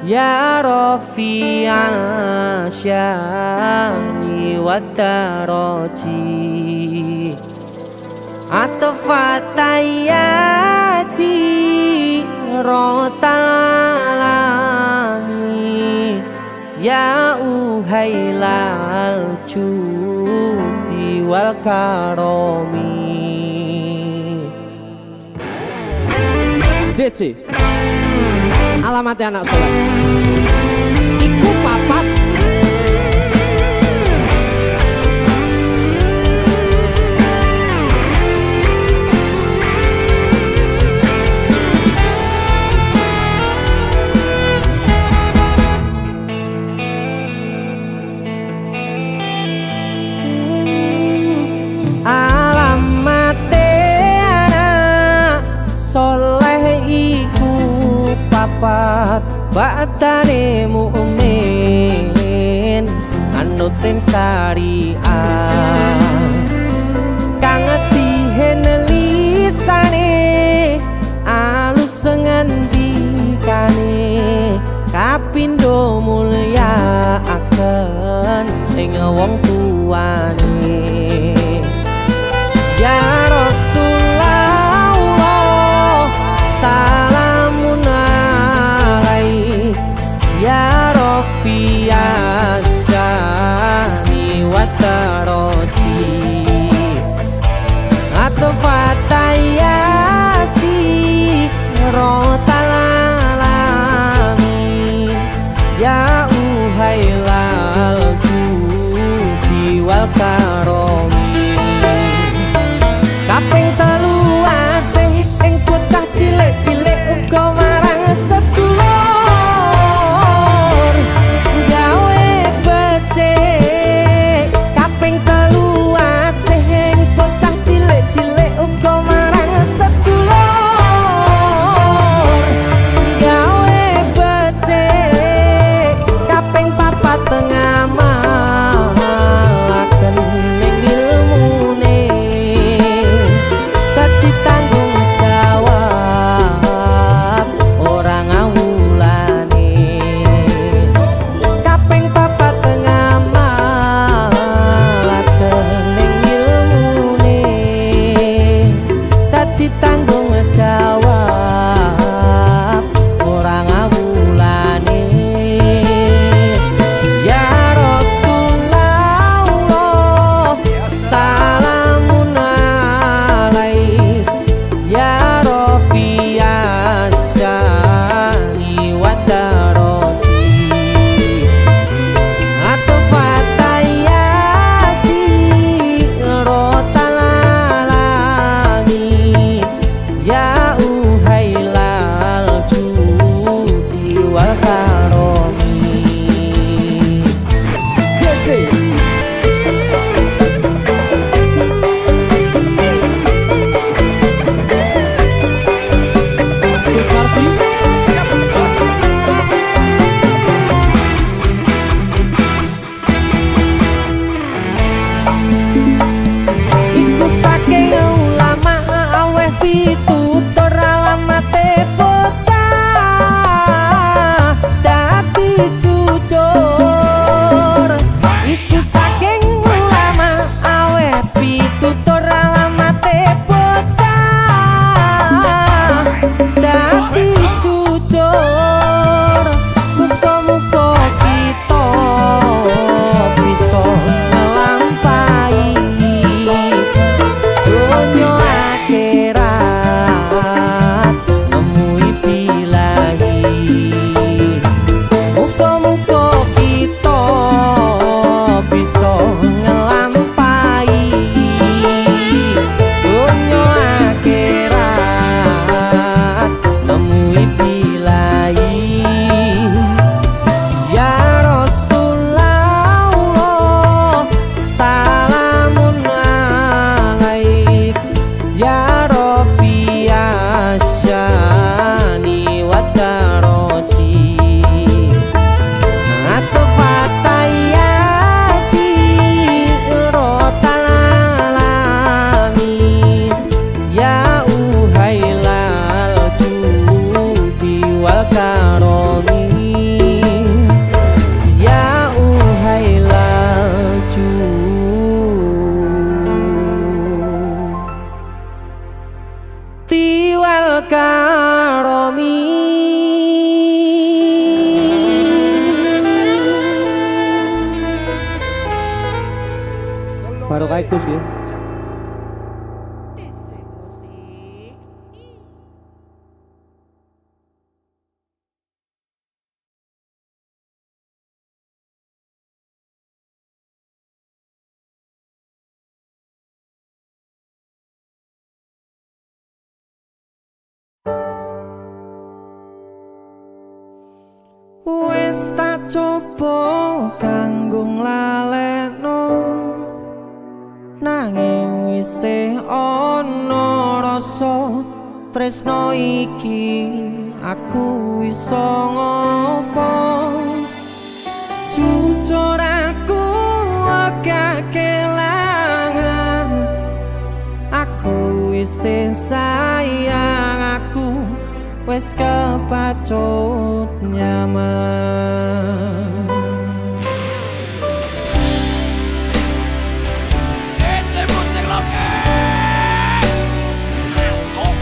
ya Rafi'a syani wa daraji atfatayati rotalami ya uhailal judi wal karomi. DC alamatnya anak soleh iku papat Batane mukmin anutin syariah kang dihen lisane alus ngendikane kapindo mulya akan ing wong tuane ya Rasulullah salamun ya Rafi'a syani wa daraji atfatayati rotalami ya uhailal judi wal karomi kaping telu asih ing bocah cilik-cilik uga marang sedulur Nek Gus nggih. Wis tak coba kanggo nglalekno nanging isih ana rasa tresno iki aku iso ngopo jujur aku agak kelangan aku isih sayang aku wes kepacut nyaman. Itu musik loke masuk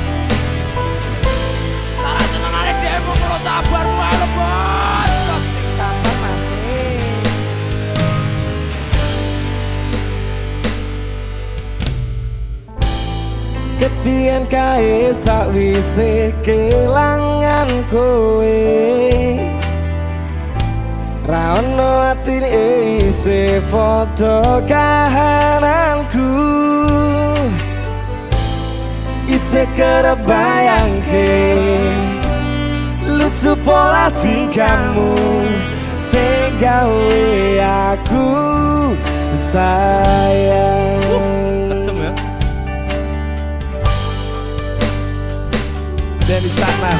Tara senengane dhewe perlu sabar wae lho bos. Sabar masih Kepian kae sakwise kelangan kowe ra ono atine isih padha kahananku isih kerep bayangke lucu pola tingkahmu sing gawe aku sayang. Kenceng ya. Dari sana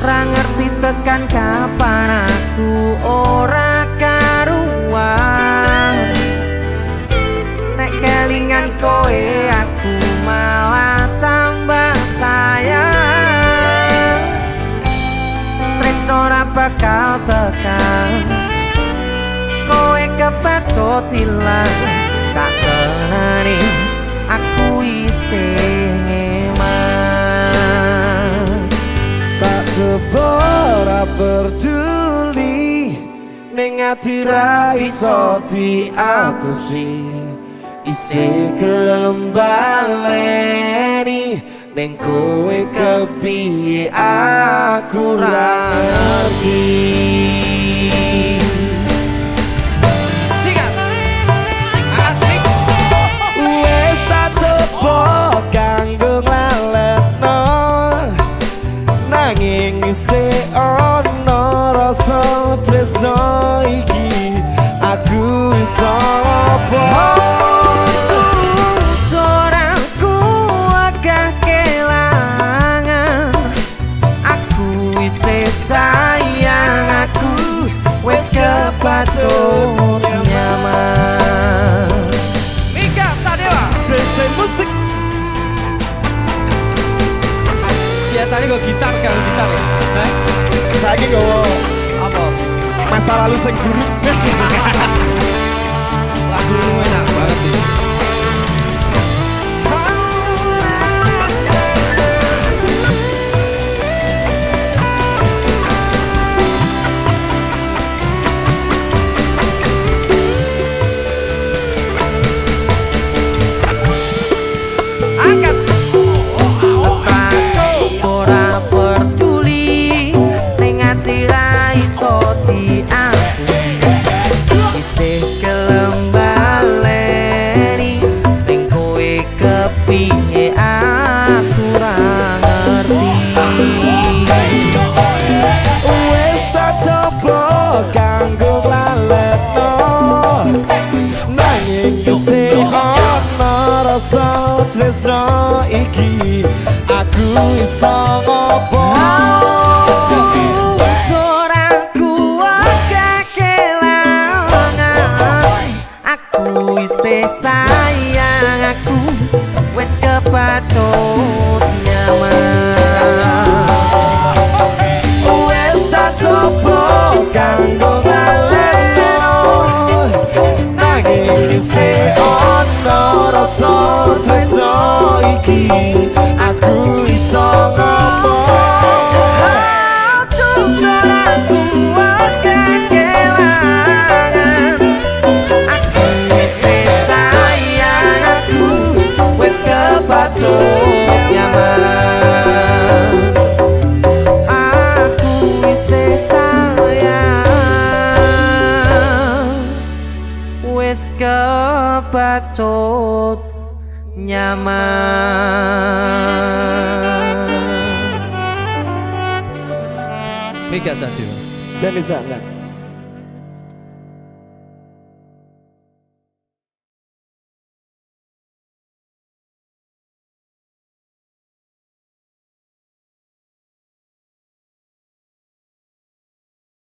ra ngerti tekan kapan aku ora karuan nek kelingan kowe aku malah tambah sayang tresno ora bakal tekan kowe kepacut ilang sakenane aku isih tak sebora peduli ning ati ra iso diapusi isih gelem baleni ning kowe kepiye aku ra ngerti. Sikat sing asik wis tak coba kanggo nglalekno nanging isih ana rasa tresno iki aku iso apa jujur aku agak kelangan aku isih sayang aku wis kepacut nyaman. Mika Sadewa Desa Musik biasanya gue gitar kan gitar ya. Nah, saya ini gue apa? Masa lalu sing buruk. Lagu lu enak banget nih. Angkat. Tresno iki aku iso ngopo jujur aku agak kelangan aku isih sayang aku wis kepacut nyaman wis tak coba kanggo ngaleno nanging isih ana rasa tresno iki aku iso kebacut nyaman. Mega saja. Dan bisa enggak?